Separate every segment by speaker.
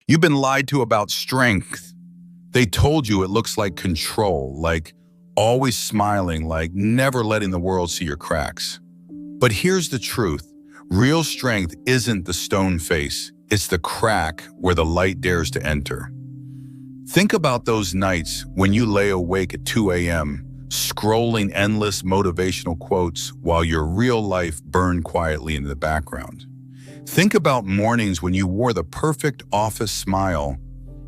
Speaker 1: You've been lied to about strength. They told you it looks like control, like always smiling, like never letting the world see your cracks. But here's the truth. Real strength isn't the stone face. It's the crack where the light dares to enter. Think about those nights when you lay awake at 2 a.m., scrolling endless motivational quotes while your real life burned quietly in the background. Think about mornings when you wore the perfect office smile,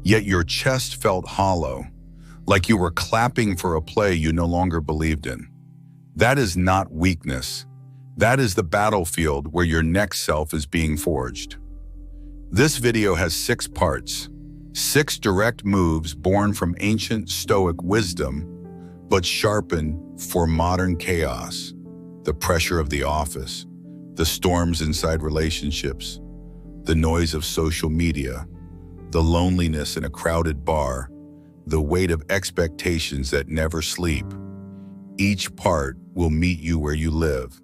Speaker 1: yet your chest felt hollow, like you were clapping for a play you no longer believed in. That is not weakness. That is the battlefield where your next self is being forged. This video has 6 parts, 6 direct moves born from ancient Stoic wisdom, but sharpened for modern chaos, the pressure of the office, the storms inside relationships, the noise of social media, the loneliness in a crowded bar, the weight of expectations that never sleep. Each part will meet you where you live,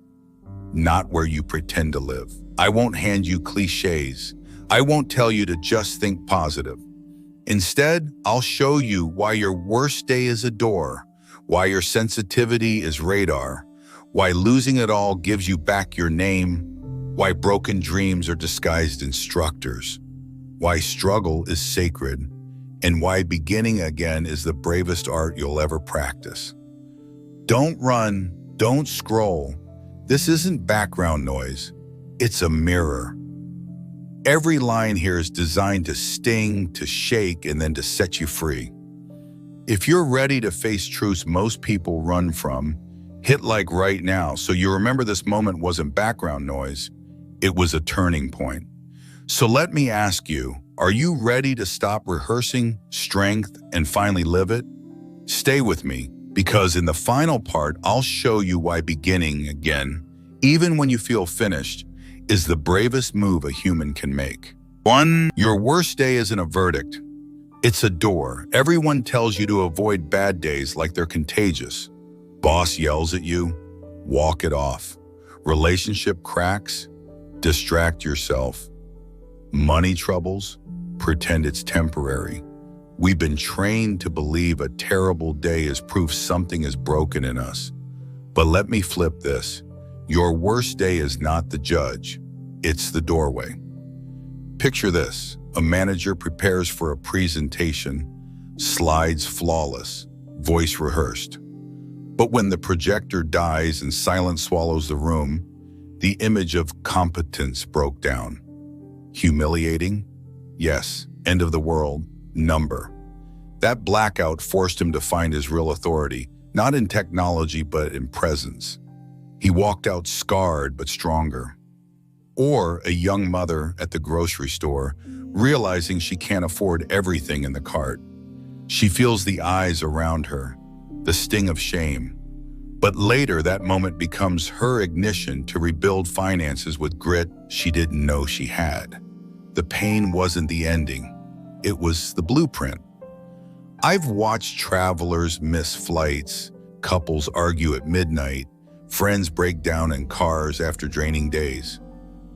Speaker 1: not where you pretend to live. I won't hand you cliches. I won't tell you to just think positive. Instead, I'll show you why your worst day is a door, why your sensitivity is radar, why losing it all gives you back your name, why broken dreams are disguised instructors, why struggle is sacred, and why beginning again is the bravest art you'll ever practice. Don't run, don't scroll. This isn't background noise. It's a mirror. Every line here is designed to sting, to shake, and then to set you free. If you're ready to face truths most people run from, hit like right now so you remember this moment wasn't background noise, it was a turning point. So let me ask you, are you ready to stop rehearsing strength and finally live it? Stay with me, because in the final part, I'll show you why beginning again, even when you feel finished, is the bravest move a human can make. 1. Your worst day isn't a verdict. It's a door. Everyone tells you to avoid bad days like they're contagious. Boss yells at you, walk it off. Relationship cracks, distract yourself. Money troubles, pretend it's temporary. We've been trained to believe a terrible day is proof something is broken in us. But let me flip this. Your worst day is not the judge, it's the doorway. Picture this. A manager prepares for a presentation, slides flawless, voice rehearsed. But when the projector dies and silence swallows the room, the image of competence broke down. Humiliating? Yes. End of the world? Number. That blackout forced him to find his real authority, not in technology but in presence. He walked out scarred but stronger. Or a young mother at the grocery store, realizing she can't afford everything in the cart. She feels the eyes around her, the sting of shame. But later, that moment becomes her ignition to rebuild finances with grit she didn't know she had. The pain wasn't the ending. It was the blueprint. I've watched travelers miss flights, couples argue at midnight, friends break down in cars after draining days.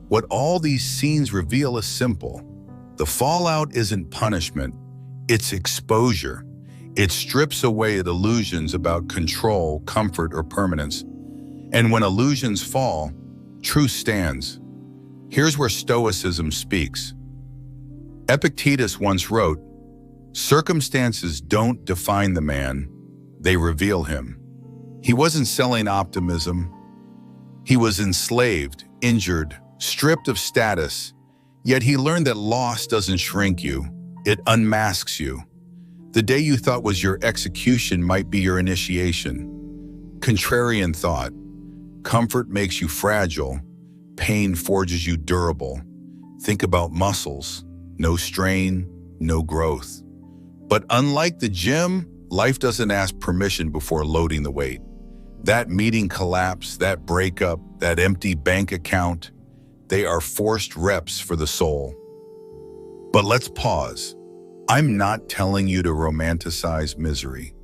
Speaker 1: What all these scenes reveal is simple. The fallout isn't punishment, it's exposure. It strips away illusions about control, comfort, or permanence. And when illusions fall, truth stands. Here's where Stoicism speaks. Epictetus once wrote, "Circumstances don't define the man, they reveal him." He wasn't selling optimism. He was enslaved, injured, stripped of status, yet he learned that loss doesn't shrink you, it unmasks you. The day you thought was your execution might be your initiation. Contrarian thought. Comfort makes you fragile. Pain forges you durable. Think about muscles. No strain, no growth. But unlike the gym, life doesn't ask permission before loading the weight. That meeting collapse, that breakup, that empty bank account, they are forced reps for the soul. But let's pause. I'm not telling you to romanticize misery.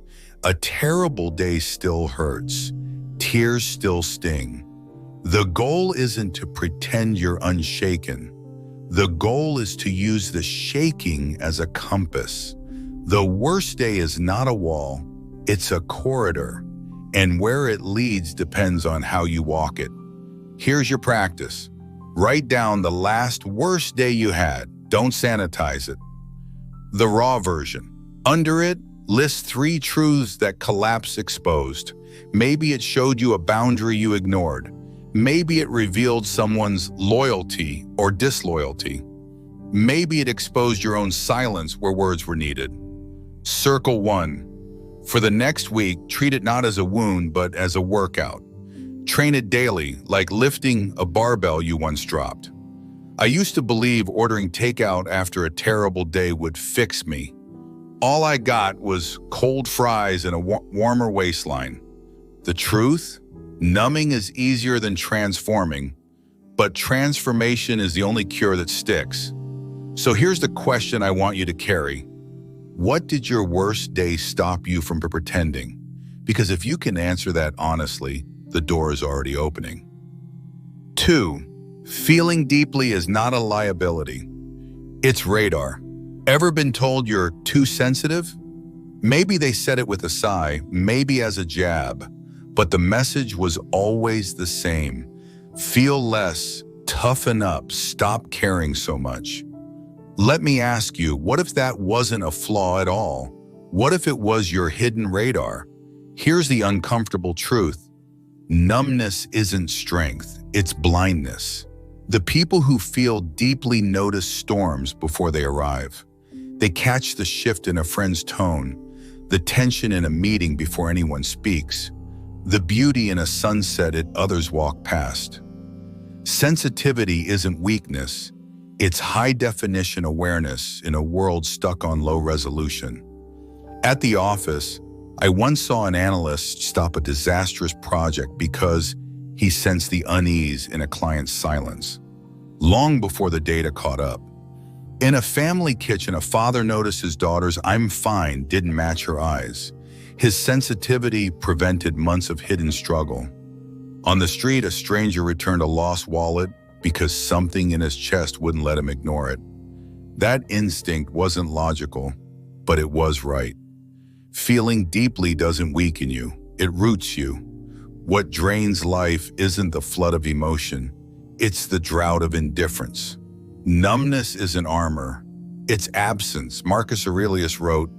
Speaker 1: A terrible day still hurts. Tears still sting. The goal isn't to pretend you're unshaken, The goal is to use the shaking as a compass. The worst day is not a wall, it's a corridor, and where it leads depends on how you walk it. Here's your practice. Write down the last worst day you had. Don't sanitize it. The raw version. Under it, list 3 truths that collapse exposed. Maybe it showed you a boundary you ignored. Maybe it revealed someone's loyalty or disloyalty. Maybe it exposed your own silence where words were needed. Circle 1. For the next week, treat it not as a wound, but as a workout. Train it daily, like lifting a barbell you once dropped. I used to believe ordering takeout after a terrible day would fix me. All I got was cold fries and a warmer waistline. The truth? Numbing is easier than transforming, but transformation is the only cure that sticks. So here's the question I want you to carry. What did your worst day stop you from pretending? Because if you can answer that honestly, the door is already opening. 2. Feeling deeply is not a liability. It's radar. Ever been told you're too sensitive? Maybe they said it with a sigh, maybe as a jab, but the message was always the same. Feel less, toughen up, stop caring so much. Let me ask you, what if that wasn't a flaw at all? What if it was your hidden radar? Here's the uncomfortable truth. Numbness isn't strength, it's blindness. The people who feel deeply notice storms before they arrive. They catch the shift in a friend's tone, the tension in a meeting before anyone speaks, the beauty in a sunset others walk past. Sensitivity isn't weakness, it's high-definition awareness in a world stuck on low resolution. At the office, I once saw an analyst stop a disastrous project because he sensed the unease in a client's silence, long before the data caught up. In a family kitchen, a father noticed his daughter's "I'm fine" didn't match her eyes. His sensitivity prevented months of hidden struggle. On the street, a stranger returned a lost wallet because something in his chest wouldn't let him ignore it. That instinct wasn't logical, but it was right. Feeling deeply doesn't weaken you, it roots you. What drains life isn't the flood of emotion, it's the drought of indifference. Numbness isn't armor, it's absence. Marcus Aurelius wrote,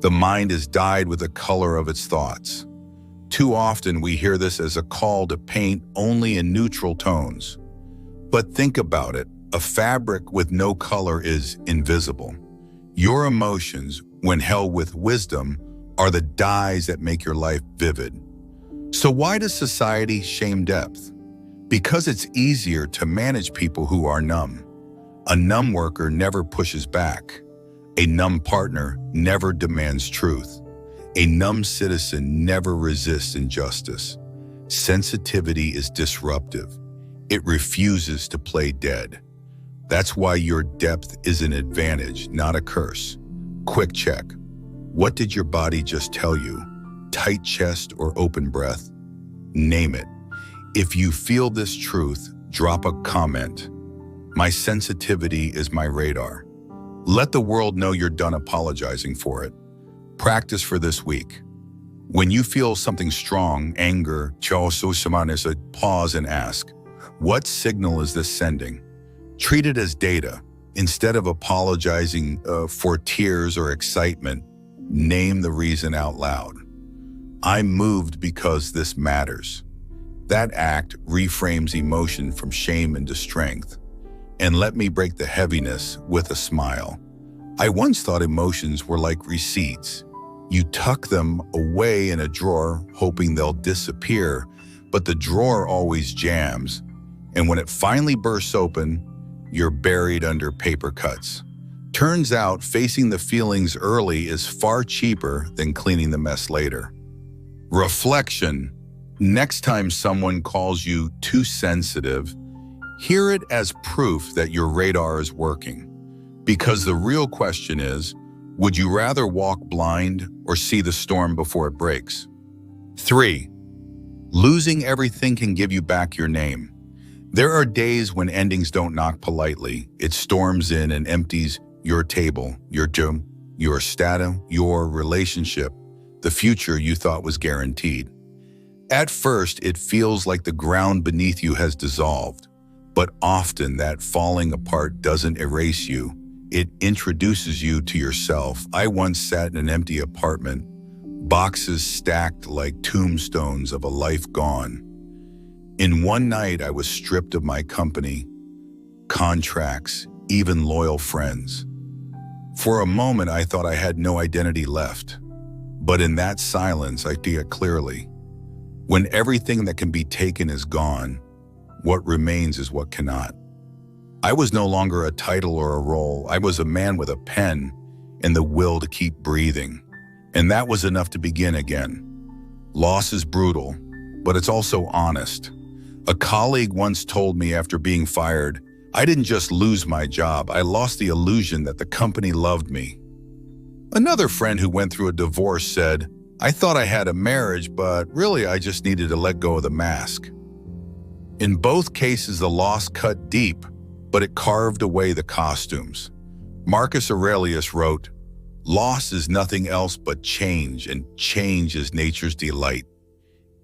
Speaker 1: "The mind is dyed with the color of its thoughts." Too often we hear this as a call to paint only in neutral tones. But think about it, a fabric with no color is invisible. Your emotions, when held with wisdom, are the dyes that make your life vivid. So why does society shame depth? Because it's easier to manage people who are numb. A numb worker never pushes back. A numb partner never demands truth. A numb citizen never resists injustice. Sensitivity is disruptive. It refuses to play dead. That's why your depth is an advantage, not a curse. Quick check. What did your body just tell you? Tight chest or open breath? Name it. If you feel this truth, drop a comment. My sensitivity is my radar. Let the world know you're done apologizing for it. Practice for this week. When you feel something strong, anger, pause and ask, what signal is this sending? Treat it as data. Instead of apologizing for tears or excitement, name the reason out loud. I'm moved because this matters. That act reframes emotion from shame into strength. And let me break the heaviness with a smile. I once thought emotions were like receipts. You tuck them away in a drawer, hoping they'll disappear, but the drawer always jams. And when it finally bursts open, you're buried under paper cuts. Turns out facing the feelings early is far cheaper than cleaning the mess later. Reflection. Next time someone calls you too sensitive, hear it as proof that your radar is working. Because the real question is, would you rather walk blind or see the storm before it breaks? 3. Losing everything can give you back your name. There are days when endings don't knock politely. It storms in and empties your table, your gym, your status, your relationship, the future you thought was guaranteed. At first, it feels like the ground beneath you has dissolved, but often that falling apart doesn't erase you. It introduces you to yourself. I once sat in an empty apartment, boxes stacked like tombstones of a life gone. In one night, I was stripped of my company, contracts, even loyal friends. For a moment, I thought I had no identity left. But in that silence, I see it clearly. When everything that can be taken is gone, what remains is what cannot. I was no longer a title or a role. I was a man with a pen and the will to keep breathing. And that was enough to begin again. Loss is brutal, but it's also honest. A colleague once told me after being fired, I didn't just lose my job, I lost the illusion that the company loved me. Another friend who went through a divorce said, I thought I had a marriage, but really I just needed to let go of the mask. In both cases, the loss cut deep, but it carved away the costumes. Marcus Aurelius wrote, loss is nothing else but change, and change is nature's delight.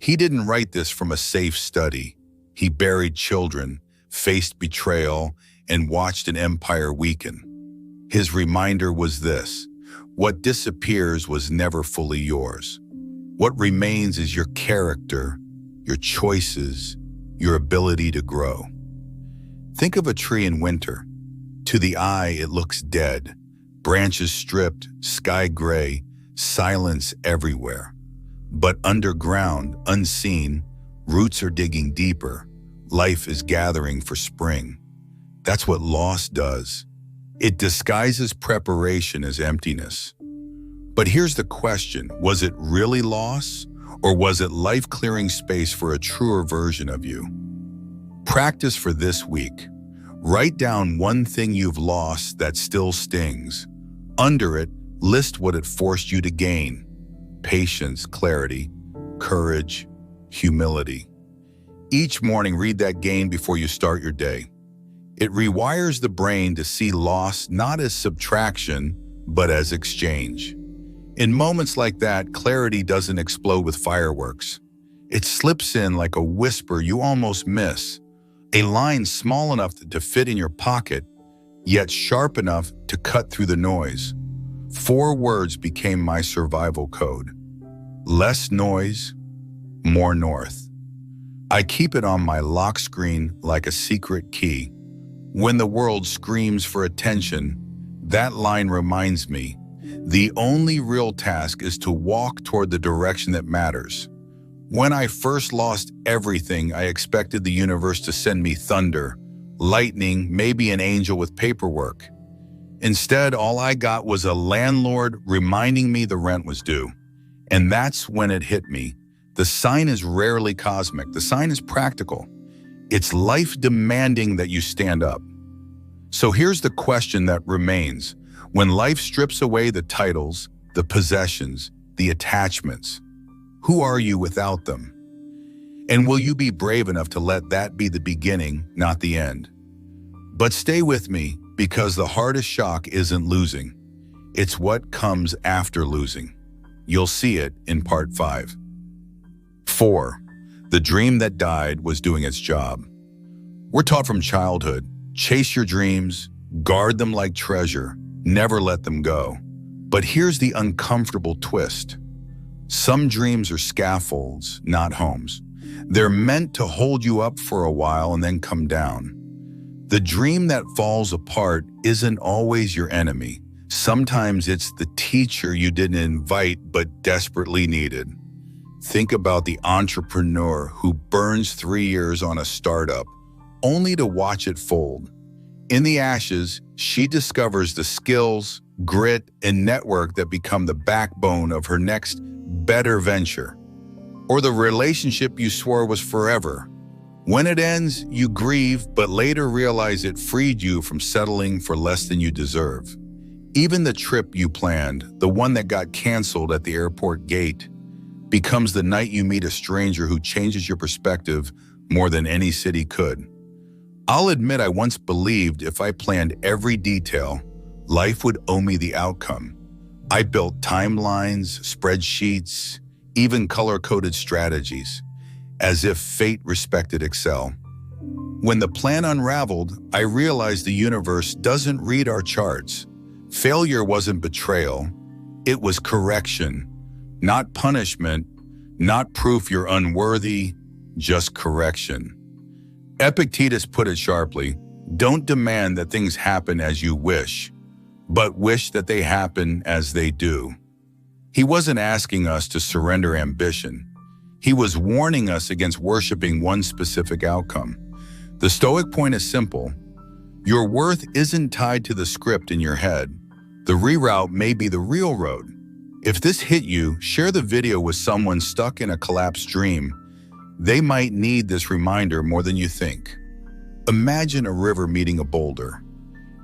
Speaker 1: He didn't write this from a safe study. He buried children, faced betrayal, and watched an empire weaken. His reminder was this: what disappears was never fully yours. What remains is your character, your choices, your ability to grow. Think of a tree in winter. To the eye, it looks dead. Branches stripped, sky gray, silence everywhere. But underground, unseen, roots are digging deeper. Life is gathering for spring. That's what loss does. It disguises preparation as emptiness. But here's the question: was it really loss, or was it life clearing space for a truer version of you? Practice for this week. Write down one thing you've lost that still stings. Under it, list what it forced you to gain: patience, clarity, courage, humility. Each morning, read that gain before you start your day. It rewires the brain to see loss not as subtraction, but as exchange. In moments like that, clarity doesn't explode with fireworks. It slips in like a whisper you almost miss, a line small enough to fit in your pocket, yet sharp enough to cut through the noise. 4 words became my survival code: less noise, more north. I keep it on my lock screen like a secret key. When the world screams for attention, that line reminds me, the only real task is to walk toward the direction that matters. When I first lost everything, I expected the universe to send me thunder, lightning, maybe an angel with paperwork. Instead, all I got was a landlord reminding me the rent was due. And that's when it hit me. The sign is rarely cosmic. The sign is practical. It's life demanding that you stand up. So here's the question that remains. When life strips away the titles, the possessions, the attachments, who are you without them? And will you be brave enough to let that be the beginning, not the end? But stay with me, because the hardest shock isn't losing. It's what comes after losing. You'll see it in part 5. 4. The dream that died was doing its job. We're taught from childhood, chase your dreams, guard them like treasure, never let them go. But here's the uncomfortable twist. Some dreams are scaffolds, not homes. They're meant to hold you up for a while and then come down. The dream that falls apart isn't always your enemy. Sometimes it's the teacher you didn't invite but desperately needed. Think about the entrepreneur who burns 3 years on a startup, only to watch it fold. In the ashes, she discovers the skills, grit, and network that become the backbone of her next better venture. Or the relationship you swore was forever. When it ends, you grieve, but later realize it freed you from settling for less than you deserve. Even the trip you planned, the one that got canceled at the airport gate, becomes the night you meet a stranger who changes your perspective more than any city could. I'll admit I once believed if I planned every detail, life would owe me the outcome. I built timelines, spreadsheets, even color-coded strategies, as if fate respected Excel. When the plan unraveled, I realized the universe doesn't read our charts. Failure wasn't betrayal, it was correction. Not punishment, not proof you're unworthy, just correction. Epictetus put it sharply, don't demand that things happen as you wish, but wish that they happen as they do. He wasn't asking us to surrender ambition. He was warning us against worshiping one specific outcome. The Stoic point is simple. Your worth isn't tied to the script in your head. The reroute may be the real road. If this hit you, share the video with someone stuck in a collapsed dream. They might need this reminder more than you think. Imagine a river meeting a boulder.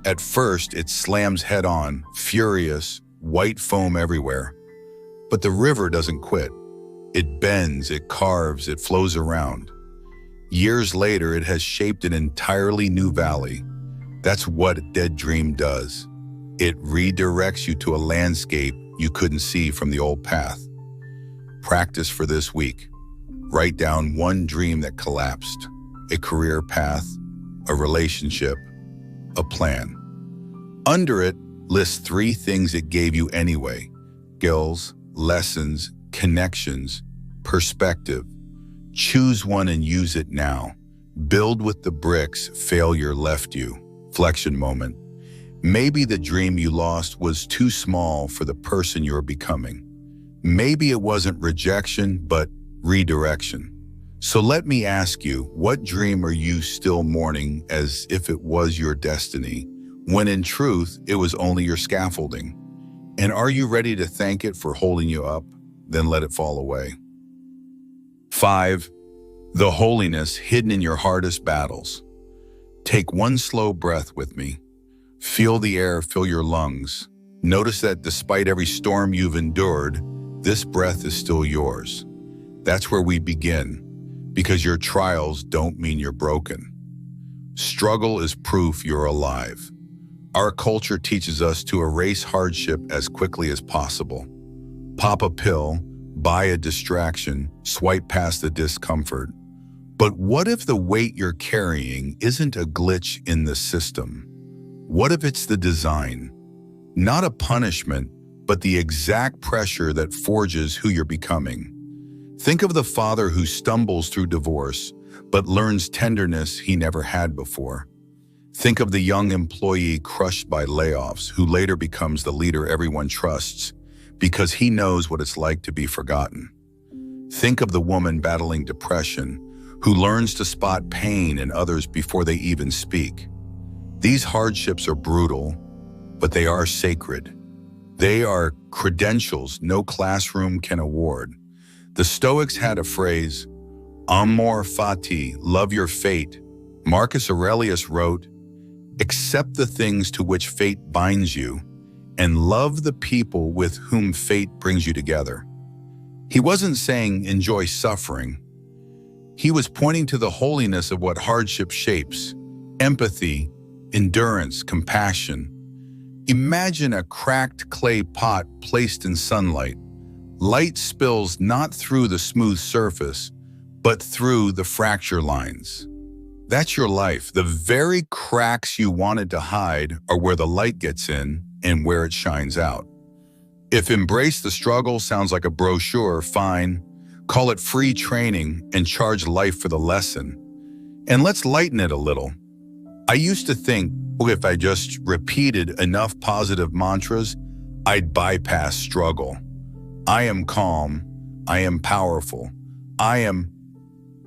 Speaker 1: At first, it slams head-on, furious, white foam everywhere. But the river doesn't quit. It bends, it carves, it flows around. Years later, it has shaped an entirely new valley. That's what a dead dream does. It redirects you to a landscape you couldn't see from the old path. Practice for this week. Write down one dream that collapsed, a career path, a relationship, a plan. Under it, list 3 things it gave you anyway: skills, lessons, connections, perspective. Choose one and use it now. Build with the bricks failure left you. Flexion moment. Maybe the dream you lost was too small for the person you're becoming. Maybe it wasn't rejection, but redirection. So let me ask you, what dream are you still mourning as if it was your destiny, when in truth, it was only your scaffolding? And are you ready to thank it for holding you up, then let it fall away? 5. The holiness hidden in your hardest battles. Take one slow breath with me. Feel the air fill your lungs. Notice that despite every storm you've endured, this breath is still yours. That's where we begin, because your trials don't mean you're broken. Struggle is proof you're alive. Our culture teaches us to erase hardship as quickly as possible. Pop a pill, buy a distraction, swipe past the discomfort. But what if the weight you're carrying isn't a glitch in the system? What if it's the design? Not a punishment, but the exact pressure that forges who you're becoming. Think of the father who stumbles through divorce, but learns tenderness he never had before. Think of the young employee crushed by layoffs, who later becomes the leader everyone trusts, because he knows what it's like to be forgotten. Think of the woman battling depression, who learns to spot pain in others before they even speak. These hardships are brutal, but they are sacred. They are credentials no classroom can award. The Stoics had a phrase, amor fati, love your fate. Marcus Aurelius wrote, accept the things to which fate binds you, and love the people with whom fate brings you together. He wasn't saying enjoy suffering. He was pointing to the holiness of what hardship shapes: empathy, endurance, compassion. Imagine a cracked clay pot placed in sunlight. Light spills not through the smooth surface, but through the fracture lines. That's your life. The very cracks you wanted to hide are where the light gets in and where it shines out. If embrace the struggle sounds like a brochure, fine. Call it free training and charge life for the lesson. And let's lighten it a little. I used to think, if I just repeated enough positive mantras, I'd bypass struggle. I am calm. I am powerful. I am...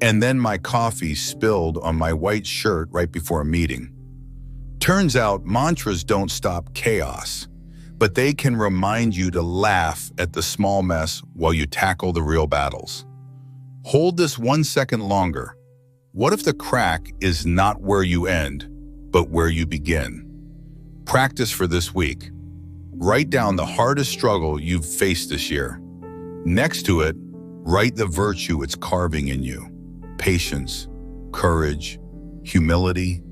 Speaker 1: And then my coffee spilled on my white shirt right before a meeting. Turns out mantras don't stop chaos, but they can remind you to laugh at the small mess while you tackle the real battles. Hold this 1 second longer. What if the crack is not where you end, but where you begin? Practice for this week. Write down the hardest struggle you've faced this year. Next to it, write the virtue it's carving in you: patience, courage, humility,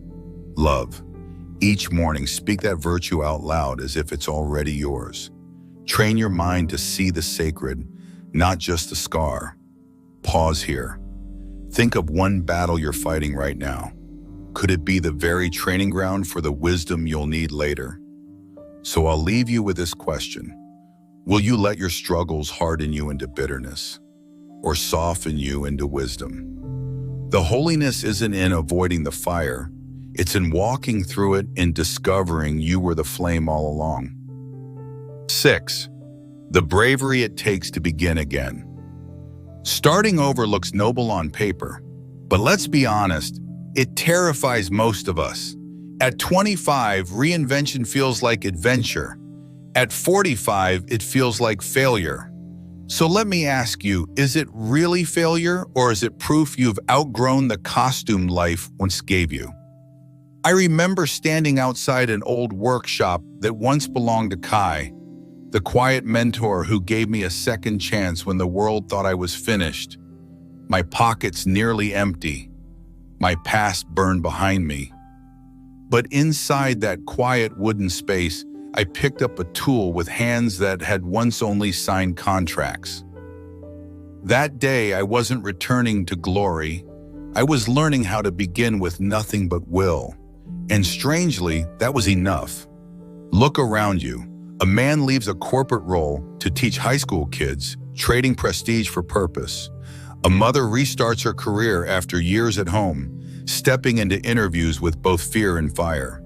Speaker 1: Love. Each morning, speak that virtue out loud as if it's already yours. Train your mind to see the sacred, not just the scar. Pause here. Think of one battle you're fighting right now. Could it be the very training ground for the wisdom you'll need later? So I'll leave you with this question. Will you let your struggles harden you into bitterness or soften you into wisdom? The holiness isn't in avoiding the fire. It's in walking through it and discovering you were the flame all along. 6. The bravery it takes to begin again. Starting over looks noble on paper, but let's be honest, it terrifies most of us. At 25, reinvention feels like adventure. At 45, it feels like failure. So let me ask you, is it really failure, or is it proof you've outgrown the costume life once gave you? I remember standing outside an old workshop that once belonged to Kai, the quiet mentor who gave me a second chance when the world thought I was finished. My pockets nearly empty, my past burned behind me. But inside that quiet wooden space, I picked up a tool with hands that had once only signed contracts. That day, I wasn't returning to glory. I was learning how to begin with nothing but will. And strangely, that was enough. Look around you. A man leaves a corporate role to teach high school kids, trading prestige for purpose. A mother restarts her career after years at home, stepping into interviews with both fear and fire.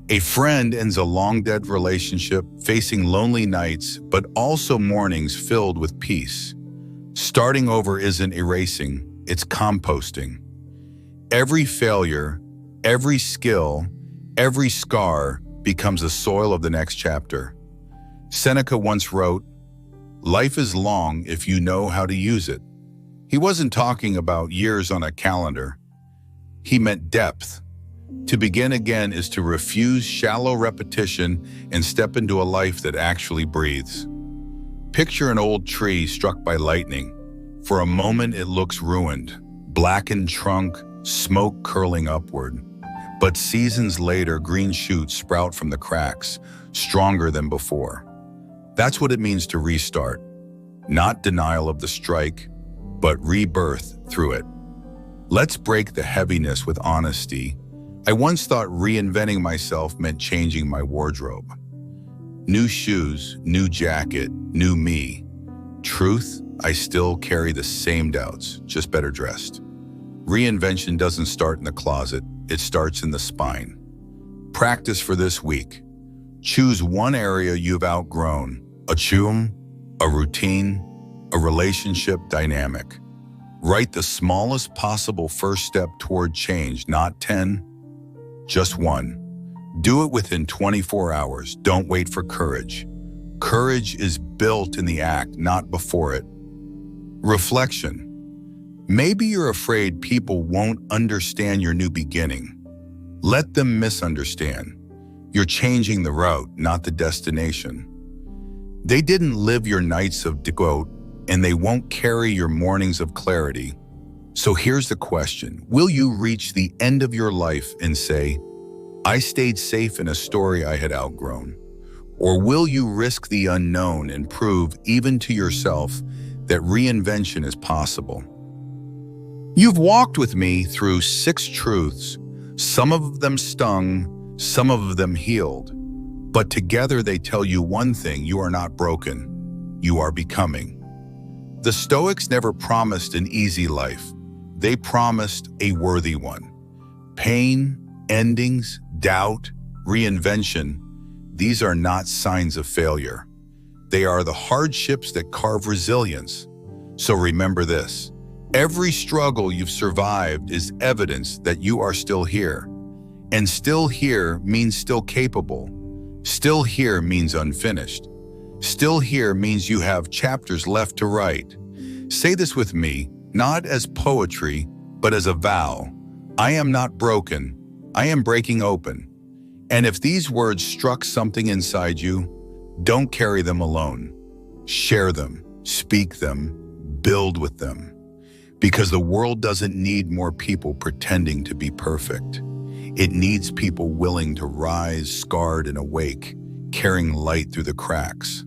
Speaker 1: A friend ends a long-dead relationship, facing lonely nights, but also mornings filled with peace. Starting over isn't erasing, it's composting. Every failure, every skill, every scar becomes the soil of the next chapter. Seneca once wrote, "Life is long if you know how to use it." He wasn't talking about years on a calendar. He meant depth. To begin again is to refuse shallow repetition and step into a life that actually breathes. Picture an old tree struck by lightning. For a moment it looks ruined, blackened trunk, smoke curling upward. But seasons later, green shoots sprout from the cracks, stronger than before. That's what it means to restart. Not denial of the strike, but rebirth through it. Let's break the heaviness with honesty. I once thought reinventing myself meant changing my wardrobe. New shoes, new jacket, new me. Truth, I still carry the same doubts, just better dressed. Reinvention doesn't start in the closet, it starts in the spine. Practice for this week. Choose one area you've outgrown, a chum, a routine, a relationship dynamic. Write the smallest possible first step toward change, not 10, just 1. Do it within 24 hours. Don't wait for courage. Courage is built in the act, not before it. Reflection. Maybe you're afraid people won't understand your new beginning. Let them misunderstand. You're changing the route, not the destination. They didn't live your nights of doubt, and they won't carry your mornings of clarity. So here's the question. Will you reach the end of your life and say, I stayed safe in a story I had outgrown? Or will you risk the unknown and prove, even to yourself, that reinvention is possible? You've walked with me through 6 truths. Some of them stung, some of them healed. But together they tell you one thing: you are not broken, you are becoming. The Stoics never promised an easy life. They promised a worthy one. Pain, endings, doubt, reinvention, these are not signs of failure. They are the hardships that carve resilience. So remember this: every struggle you've survived is evidence that you are still here. And still here means still capable. Still here means unfinished. Still here means you have chapters left to write. Say this with me, not as poetry, but as a vow. I am not broken. I am breaking open. And if these words struck something inside you, don't carry them alone. Share them, speak them, build with them. Because the world doesn't need more people pretending to be perfect. It needs people willing to rise, scarred and awake, carrying light through the cracks.